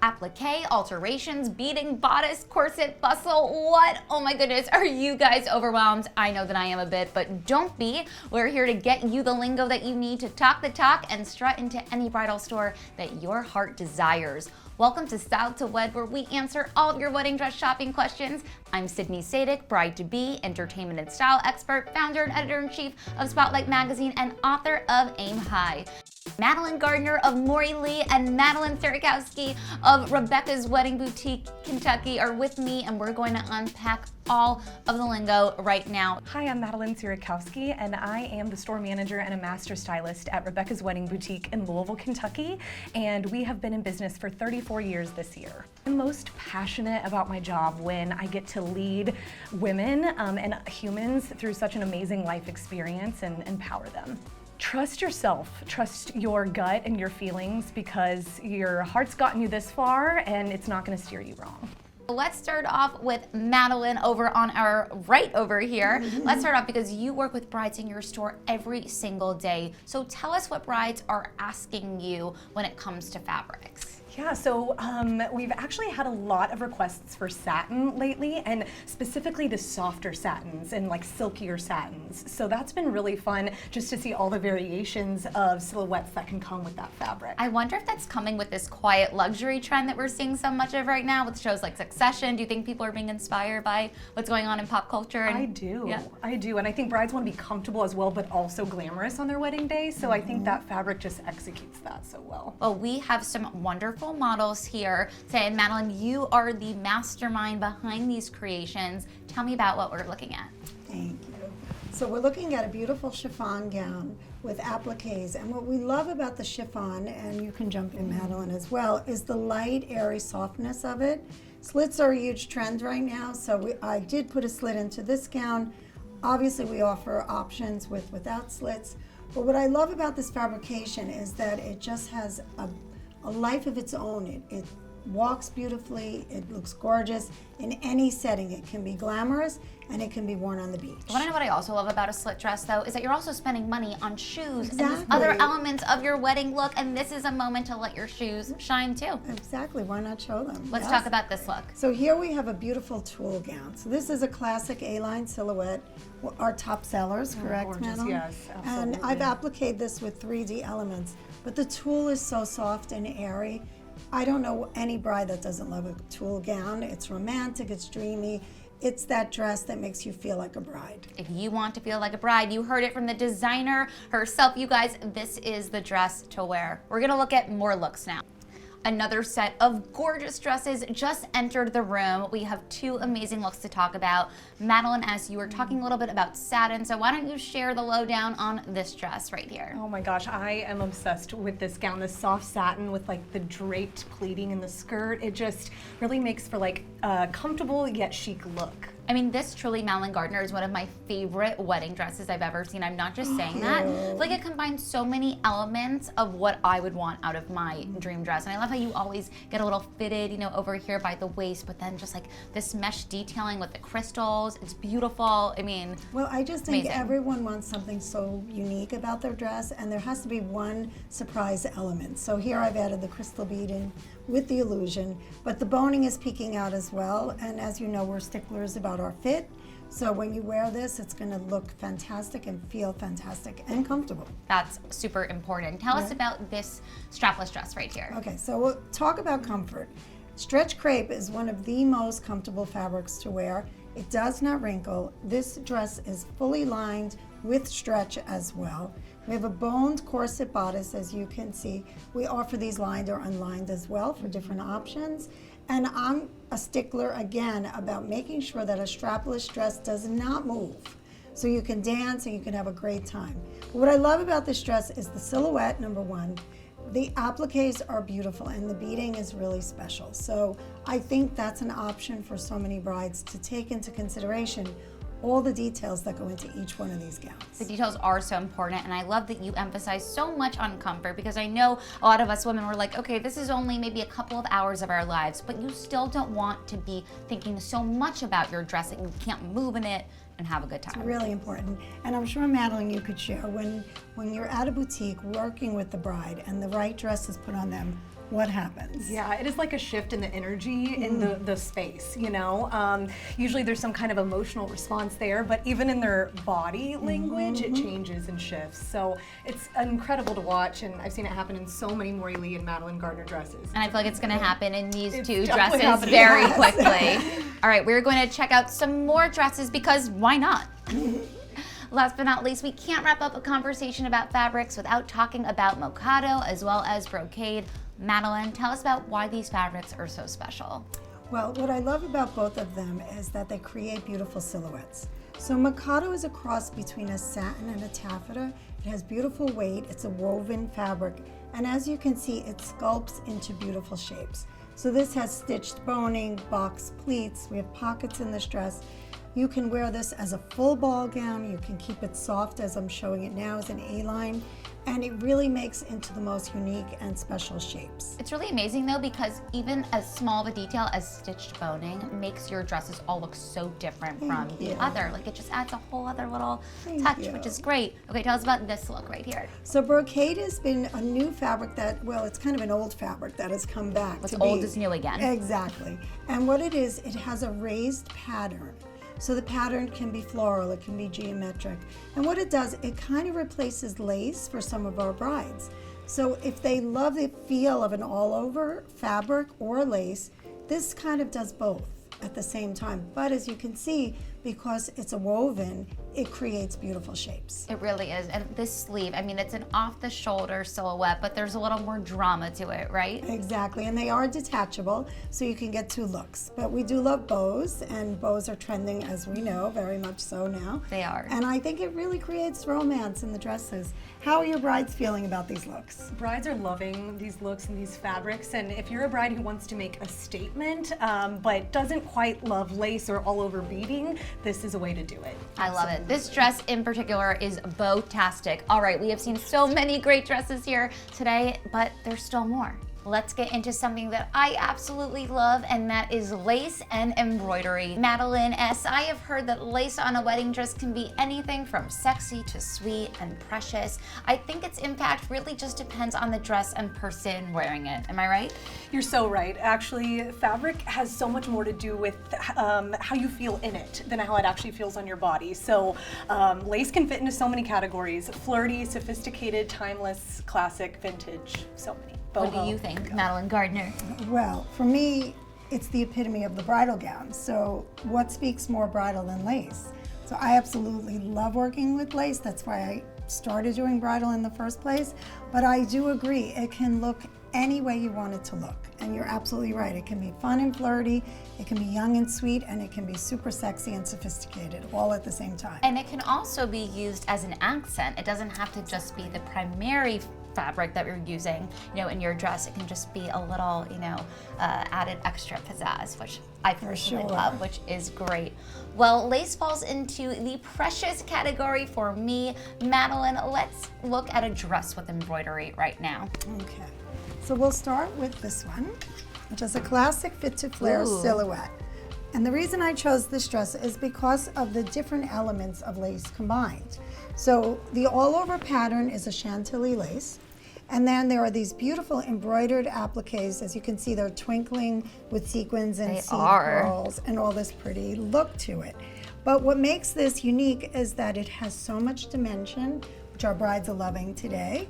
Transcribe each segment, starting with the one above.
applique, alterations, beading, bodice, corset, bustle. What? Oh my goodness, are you guys overwhelmed? I know that I am a bit, but don't be. We're here to get you the lingo that you need to talk the talk and strut into any bridal store that your heart desires. Welcome to Style to Wed, where we answer all of your wedding dress shopping questions. I'm Sydney Sadik, bride-to-be, entertainment and style expert, founder and editor-in-chief of Spotlight Magazine, and author of Aim High. Madeline Gardner of Morilee and Madeline Sierakowski of Rebecca's Wedding Boutique, Kentucky are with me, and we're going to unpack all of the lingo right now. Hi, I'm Madeline Sierakowski, and I am the store manager and a master stylist at Rebecca's Wedding Boutique in Louisville, Kentucky, and we have been in business for 34 years this year. I'm most passionate about my job when I get to lead women and humans through such an amazing life experience and empower them. Trust yourself, trust your gut and your feelings, because your heart's gotten you this far and it's not going to steer you wrong. Let's start off with Madeline over on our right over here. Let's start off because you work with brides in your store every single day. So tell us what brides are asking you when it comes to fabrics. Yeah, so we've actually had a lot of requests for satin lately, and specifically the softer satins and like silkier satins. So that's been really fun just to see all the variations of silhouettes that can come with that fabric. I wonder if that's coming with this quiet luxury trend that we're seeing so much of right now with shows like Succession. Do you think people are being inspired by what's going on in pop culture? I do, yeah. I do. And I think brides want to be comfortable as well, but also glamorous on their wedding day. So I think that fabric just executes that so well. Well, we have some wonderful models here. Saying, Madeline, you are the mastermind behind these creations. Tell me about what we're looking at. Thank you. So we're looking at a beautiful chiffon gown with appliques, and what we love about the chiffon, and you can jump in, Madeline, as well, is the light, airy softness of it. Slits are a huge trend right now, so I did put a slit into this gown. Obviously, we offer options without slits, but what I love about this fabrication is that it just has a life of its own. It walks beautifully, it looks gorgeous in any setting. It can be glamorous and it can be worn on the beach. You want to know what I also love about a slit dress, though, is that you're also spending money on shoes and Exactly. these other elements of your wedding look, and this is a moment to let your shoes shine too. Exactly, why not show them? Let's Yes. talk about this look. So here we have a beautiful tulle gown. So this is a classic A-line silhouette. Our top sellers, correct, Gorgeous, Madeline? yes, absolutely. And I've appliqued this with 3D elements, but the tulle is so soft and airy. I don't know any bride that doesn't love a tulle gown. It's romantic, it's dreamy. It's that dress that makes you feel like a bride. If you want to feel like a bride, you heard it from the designer herself. You guys, this is the dress to wear. We're gonna look at more looks now. Another set of gorgeous dresses just entered the room. We have two amazing looks to talk about. Madeline, as you were talking a little bit about satin, so why don't you share the lowdown on this dress right here? Oh my gosh, I am obsessed with this gown, this soft satin with like the draped pleating in the skirt. It just really makes for like a comfortable yet chic look. I mean, this truly, Madeline Gardner, is one of my favorite wedding dresses I've ever seen. I'm not just saying that. I feel like it combines so many elements of what I would want out of my dream dress. And I love how you always get a little fitted, you know, over here by the waist, but then just like this mesh detailing with the crystals. It's beautiful. I mean, Well, I just think amazing. everyone wants something so unique about their dress, and there has to be one surprise element. So here I've added the crystal beading with the illusion, but the boning is peeking out as well. And as you know, we're sticklers about our fit. So when you wear this, it's gonna look fantastic and feel fantastic and comfortable. That's super important. Tell us about this strapless dress right here. Okay, so we'll talk about comfort. Stretch crepe is one of the most comfortable fabrics to wear. It does not wrinkle. This dress is fully lined with stretch as well. We have a boned corset bodice, as you can see. We offer these lined or unlined as well for different options. And I'm a stickler, again, about making sure that a strapless dress does not move. So you can dance and you can have a great time. What I love about this dress is the silhouette, number one. The appliques are beautiful and the beading is really special. So I think that's an option for so many brides to take into consideration all the details that go into each one of these gowns. The details are so important, and I love that you emphasize so much on comfort, because I know a lot of us women were like, okay, this is only maybe a couple of hours of our lives, but you still don't want to be thinking so much about your dress that you can't move in it and have a good time. It's really important. And I'm sure, Madeline, you could share when you're at a boutique working with the bride and the right dress is put on them, what happens? Yeah, it is like a shift in the energy in the space, you know? Usually there's some kind of emotional response there, but even in their body language, it changes and shifts. So it's incredible to watch, and I've seen it happen in so many Morilee and Madeline Gardner dresses. And I feel like it's gonna happen in these It's two definitely dresses happening. very Yes. quickly. All right, we're going to check out some more dresses because why not? Last but not least, we can't wrap up a conversation about fabrics without talking about Mocado as well as brocade. Madeline, tell us about why these fabrics are so special. Well, what I love about both of them is that they create beautiful silhouettes. So Mocado is a cross between a satin and a taffeta. It has beautiful weight, it's a woven fabric, and as you can see, it sculpts into beautiful shapes. So this has stitched boning, box pleats, we have pockets in this dress. You can wear this as a full ball gown, you can keep it soft as I'm showing it now as an A-line, and it really makes into the most unique and special shapes. It's really amazing though because even as small of a detail as stitched boning makes your dresses all look so different from Thank the you. other. Like it just adds a whole other little Thank touch, you. which is great. Okay, tell us about this look right here. So brocade has been a new fabric that, well, it's kind of an old fabric that has come back. What's to old be. is new again. Exactly. And what it is, it has a raised pattern. So the pattern can be floral, it can be geometric. And what it does, it kind of replaces lace for some of our brides. So if they love the feel of an all-over fabric or lace, this kind of does both at the same time. But as you can see, because it's a woven, it creates beautiful shapes. It really is. And this sleeve, I mean, it's an off-the-shoulder silhouette, but there's a little more drama to it, right? Exactly, and they are detachable, so you can get two looks. But we do love bows, and bows are trending, as we know, very much so now. They are. And I think it really creates romance in the dresses. How are your brides feeling about these looks? Brides are loving these looks and these fabrics, and if you're a bride who wants to make a statement but doesn't quite love lace or all over beading, this is a way to do it. I love it. This dress in particular is bow-tastic. All right, we have seen so many great dresses here today, but there's still more. Let's get into something that I absolutely love, and that is lace and embroidery. Madeline S., I have heard that lace on a wedding dress can be anything from sexy to sweet and precious. I think its impact really just depends on the dress and person wearing it. Am I right? You're so right. Actually, fabric has so much more to do with how you feel in it than how it actually feels on your body. So lace can fit into so many categories: flirty, sophisticated, timeless, classic, vintage, so many. What do you think, Madeline Gardner? Well, for me, it's the epitome of the bridal gown. So what speaks more bridal than lace? So I absolutely love working with lace. That's why I started doing bridal in the first place. But I do agree, it can look any way you want it to look. And you're absolutely right. It can be fun and flirty, it can be young and sweet, and it can be super sexy and sophisticated all at the same time. And it can also be used as an accent. It doesn't have to just be the primary fabric that you're using, in your dress. It can just be a little, added extra pizzazz, which I personally sure. love, which is great. Well, lace falls into the precious category for me. Madeline, let's look at a dress with embroidery right now. Okay, so we'll start with this one, which is a classic fit to flare Ooh. silhouette. And the reason I chose this dress is because of the different elements of lace combined. So the all-over pattern is a chantilly lace. And then there are these beautiful embroidered appliques. As you can see, they're twinkling with sequins and They seed are. pearls and all this pretty look to it. But what makes this unique is that it has so much dimension, which our brides are loving today.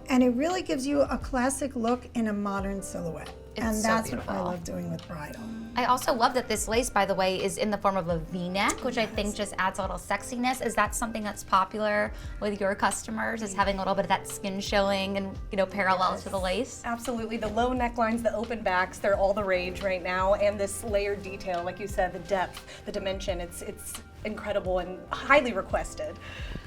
And it really gives you a classic look in a modern silhouette. It's and so that's what I beautiful. love doing with bridal. I also love that this lace, by the way, is in the form of a V-neck, which I think just adds a little sexiness. Is that something that's popular with your customers, is having a little bit of that skin showing and, parallel to the lace? Absolutely. The low necklines, the open backs, they're all the rage right now. And this layered detail, like you said, the depth, the dimension, it's incredible and highly requested.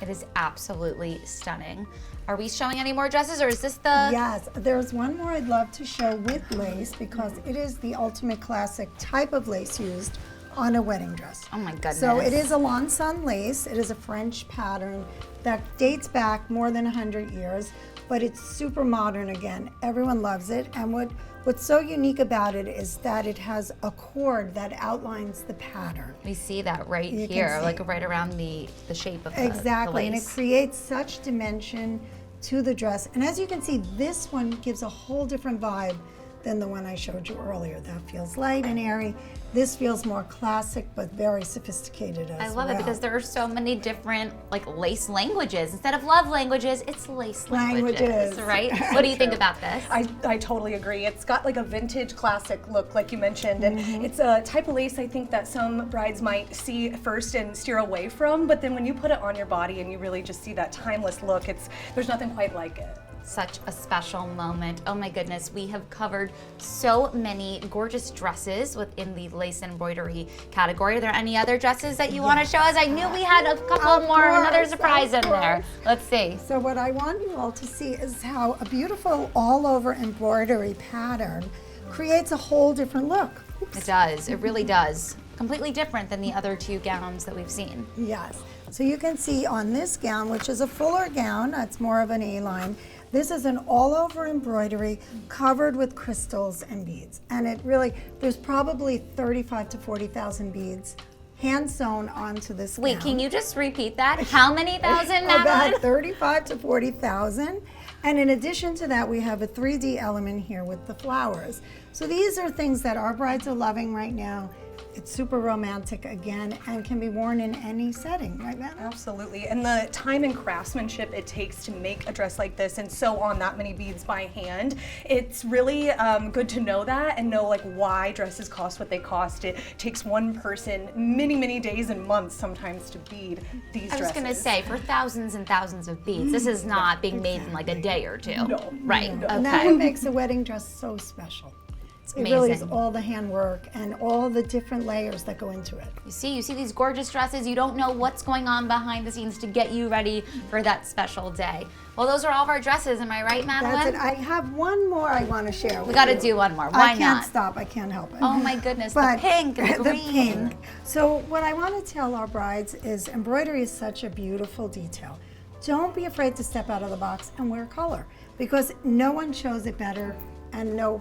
It is absolutely stunning. Are we showing any more dresses, or is this the... Yes, there's one more I'd love to show with lace because it is the ultimate classic type of lace used on a wedding dress. Oh my goodness. So it is a Lanson lace. It is a French pattern that dates back more than 100 years, but it's super modern again. Everyone loves it. And what's so unique about it is that it has a cord that outlines the pattern. We see that right You can here, see. like right around the shape of Exactly, the and it lace. creates such dimension to the dress. And as you can see, this one gives a whole different vibe than the one I showed you earlier. That feels light and airy. This feels more classic, but very sophisticated as well. I love it because there are so many different like lace languages. Instead of love languages, it's lace languages, right? What do you think about this? I totally agree. It's got like a vintage classic look, like you mentioned, and it's a type of lace I think that some brides might see first and steer away from, but then when you put it on your body and you really just see that timeless look, there's nothing quite like it. Such a special moment. Oh my goodness, we have covered so many gorgeous dresses within the lace and embroidery category. Are there any other dresses that you want to show us? I knew we had a couple more, another surprise in there. Let's see. So what I want you all to see is how a beautiful all over embroidery pattern creates a whole different look. Oops. It does, it really does. Completely different than the other two gowns that we've seen. Yes, so you can see on this gown, which is a fuller gown, it's more of an A-line, this is an all-over embroidery covered with crystals and beads. And it really, there's probably 35 to 40,000 beads hand sewn onto this gown. Wait, can you just repeat that? How many thousand, Madeline? About 35 to 40,000. And in addition to that, we have a 3D element here with the flowers. So these are things that our brides are loving right now. It's super romantic again and can be worn in any setting, right, Matt? Absolutely, and the time and craftsmanship it takes to make a dress like this and sew on that many beads by hand, it's really good to know that and know like why dresses cost what they cost. It takes one person many days and months sometimes to bead these dresses. I was gonna say, for thousands and thousands of beads, this is not being made in like a day or two. No. Right, No. And that's what makes a wedding dress so special. It really is all the handwork and all the different layers that go into it. You see these gorgeous dresses. You don't know what's going on behind the scenes to get you ready for that special day. Well, those are all of our dresses. Am I right, Madeline? That's it. I have one more I want to share with We got to you. do one more. Why I can't not? stop. I can't help it. Oh my goodness, But the pink and the green. pink. So what I want to tell our brides is embroidery is such a beautiful detail. Don't be afraid to step out of the box and wear color because no one shows it better and no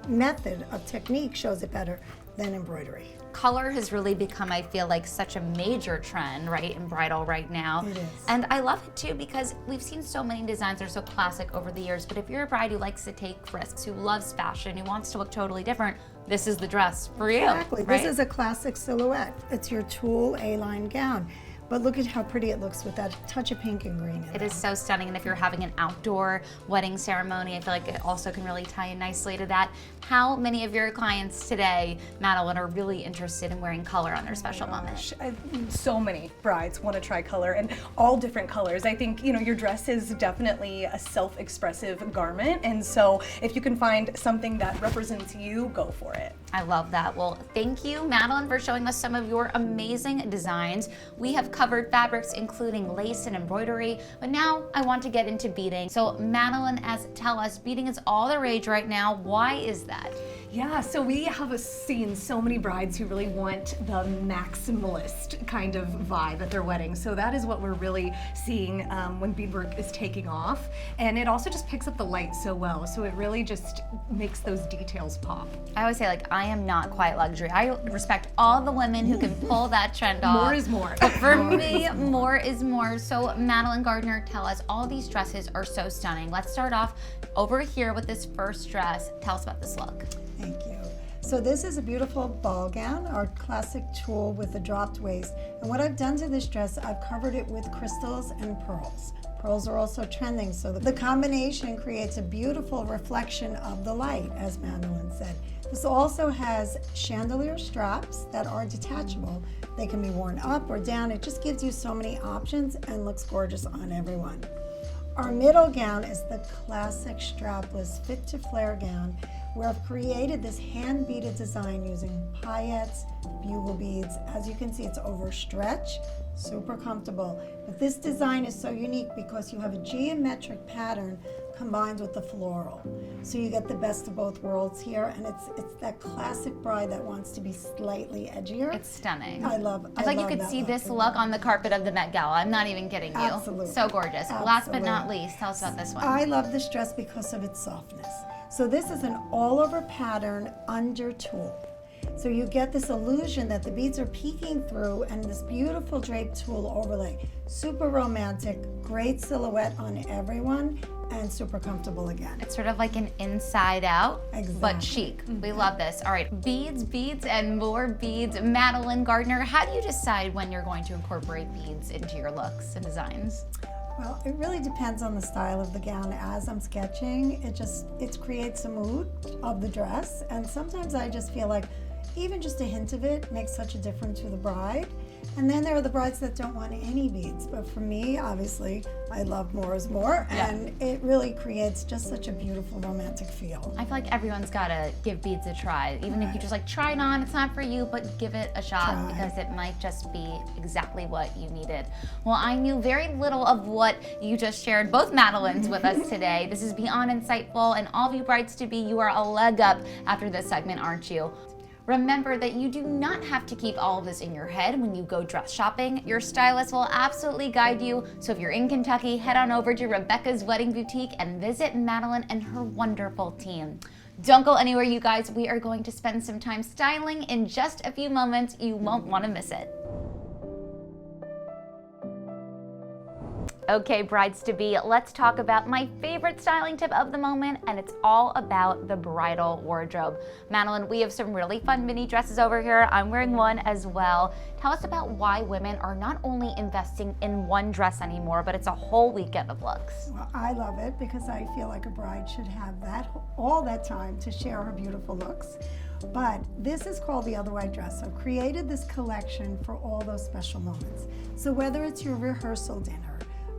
method of technique shows it better than embroidery. Color has really become, I feel like, such a major trend, right, in bridal right now. It is. And I love it too because we've seen so many designs that are so classic over the years, but if you're a bride who likes to take risks, who loves fashion, who wants to look totally different, this is the dress for you. Exactly. Right? This is a classic silhouette. It's your tulle A-line gown. But look at how pretty it looks with that touch of pink and green in it. It is so stunning, and if you're having an outdoor wedding ceremony, I feel like it also can really tie in nicely to that. How many of your clients today, Madeline, are really interested in wearing color on their special moment? So many brides want to try color and all different colors. I think, your dress is definitely a self-expressive garment, and so if you can find something that represents you, go for it. I love that. Well, thank you, Madeline, for showing us some of your amazing designs. We have covered fabrics including lace and embroidery, but now I want to get into beading. So Madeline, tell us, beading is all the rage right now. Why is that? Yeah, so we have seen so many brides who really want the maximalist kind of vibe at their wedding. So that is what we're really seeing when beadwork is taking off. And it also just picks up the light so well. So it really just makes those details pop. I always say, like, I am not quite luxury. I respect all the women who can pull that trend off. More is more. But for me, more is more. So Madeline Gardner, tell us, all these dresses are so stunning. Let's start off over here with this first dress. Tell us about this look. Thank you. So this is a beautiful ball gown, our classic tulle with a dropped waist. And what I've done to this dress, I've covered it with crystals and pearls. Pearls are also trending, so the combination creates a beautiful reflection of the light, as Madeline said. This also has chandelier straps that are detachable. They can be worn up or down. It just gives you so many options and looks gorgeous on everyone. Our middle gown is the classic strapless fit to flare gown, where I've created this hand beaded design using paillettes, bugle beads. As you can see, it's overstretch, super comfortable. But this design is so unique because you have a geometric pattern combined with the floral. So you get the best of both worlds here, and it's that classic bride that wants to be slightly edgier. It's stunning. I love I feel like you love could that see look. this look on the carpet of the Met Gala. I'm not even kidding you. Absolutely. So gorgeous. Last but not Absolutely. least, tell us about this one. I love this dress because of its softness. So this is an all-over pattern under tulle. So you get this illusion that the beads are peeking through and this beautiful draped tulle overlay. Super romantic, great silhouette on everyone, and super comfortable again. It's sort of like an inside out, but Exactly. chic. We love this. All right, beads, beads, and more beads. Madeline Gardner, how do you decide when you're going to incorporate beads into your looks and designs? Well, it really depends on the style of the gown. As I'm sketching, it creates a mood of the dress, and sometimes I just feel like even just a hint of it makes such a difference to the bride. And then there are the brides that don't want any beads, but for me, obviously, I love more is more, and it really creates just such a beautiful romantic feel. I feel like everyone's gotta give beads a try. Even if you just like try it on, it's not for you, but give it a shot because it might just be exactly what you needed. Well, I knew very little of what you just shared, both Madelines with us today. This is beyond insightful, and all of you brides to be, you are a leg up after this segment, aren't you? Remember that you do not have to keep all of this in your head when you go dress shopping. Your stylist will absolutely guide you. So if you're in Kentucky, head on over to Rebecca's Wedding Boutique and visit Madeline and her wonderful team. Don't go anywhere, you guys. We are going to spend some time styling in just a few moments. You won't want to miss it. Okay, brides-to-be, let's talk about my favorite styling tip of the moment, and it's all about the bridal wardrobe. Madeline, we have some really fun mini dresses over here. I'm wearing one as well. Tell us about why women are not only investing in one dress anymore, but it's a whole weekend of looks. Well, I love it because I feel like a bride should have all that time to share her beautiful looks. But this is called the Other White Dress. So I've created this collection for all those special moments. So whether it's your rehearsal dinner,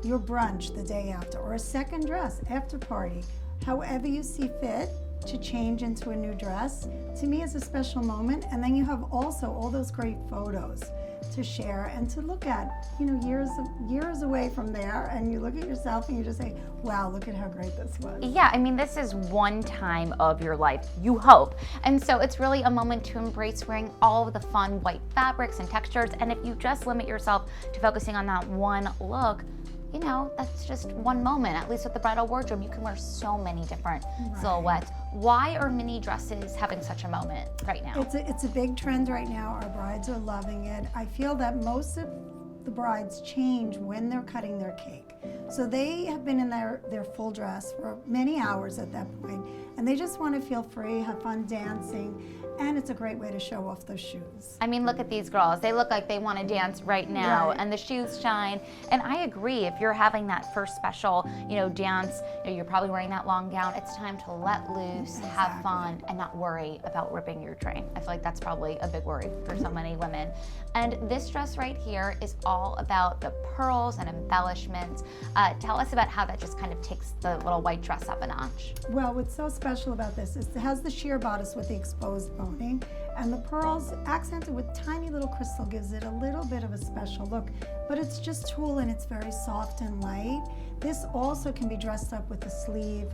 your brunch the day after, or a second dress after party, however you see fit to change into a new dress, to me is a special moment. And then you have also all those great photos to share and to look at, years away from there, and you look at yourself and you just say, wow, look at how great this was. Yeah, I mean, this is one time of your life, you hope. And so it's really a moment to embrace wearing all of the fun white fabrics and textures. And if you just limit yourself to focusing on that one look, that's just one moment. At least with the bridal wardrobe, you can wear so many different silhouettes. Why are mini dresses having such a moment right now? It's a big trend right now. Our brides are loving it. I feel that most of the brides change when they're cutting their cake. So they have been in their full dress for many hours at that point, and they just want to feel free, have fun dancing, and it's a great way to show off those shoes. I mean, look at these girls. They look like they want to dance right now, and the shoes shine. And I agree, if you're having that first special, dance, you're probably wearing that long gown, it's time to let loose, have fun, and not worry about ripping your train. I feel like that's probably a big worry for so many women. And this dress right here is all about the pearls and embellishments. Tell us about how that just kind of takes the little white dress up a notch. Well, what's so special about this is it has the sheer bodice with the exposed boning, and the pearls accented with tiny little crystal gives it a little bit of a special look, but it's just tulle and it's very soft and light. This also can be dressed up with a sleeve,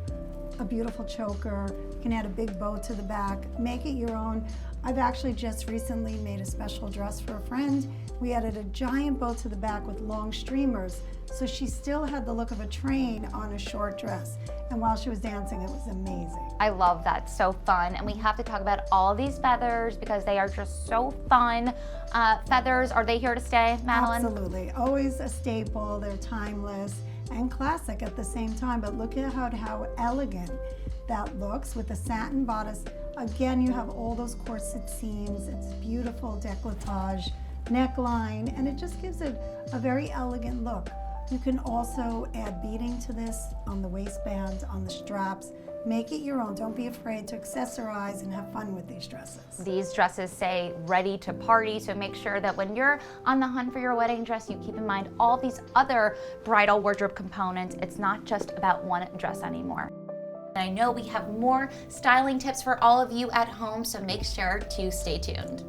a beautiful choker. You can add a big bow to the back, make it your own. I've actually just recently made a special dress for a friend. We added a giant bow to the back with long streamers, so she still had the look of a train on a short dress. And while she was dancing, it was amazing. I love that, so fun. And we have to talk about all these feathers because they are just so fun. Feathers, are they here to stay, Madeline? Absolutely, always a staple. They're timeless and classic at the same time, but look at how elegant that looks with the satin bodice. Again, you have all those corset seams. It's beautiful décolletage, neckline, and it just gives it a very elegant look. You can also add beading to this on the waistband, on the straps. Make it your own. Don't be afraid to accessorize and have fun with these dresses. These dresses say ready to party, so make sure that when you're on the hunt for your wedding dress, you keep in mind all these other bridal wardrobe components. It's not just about one dress anymore. I know we have more styling tips for all of you at home, so make sure to stay tuned.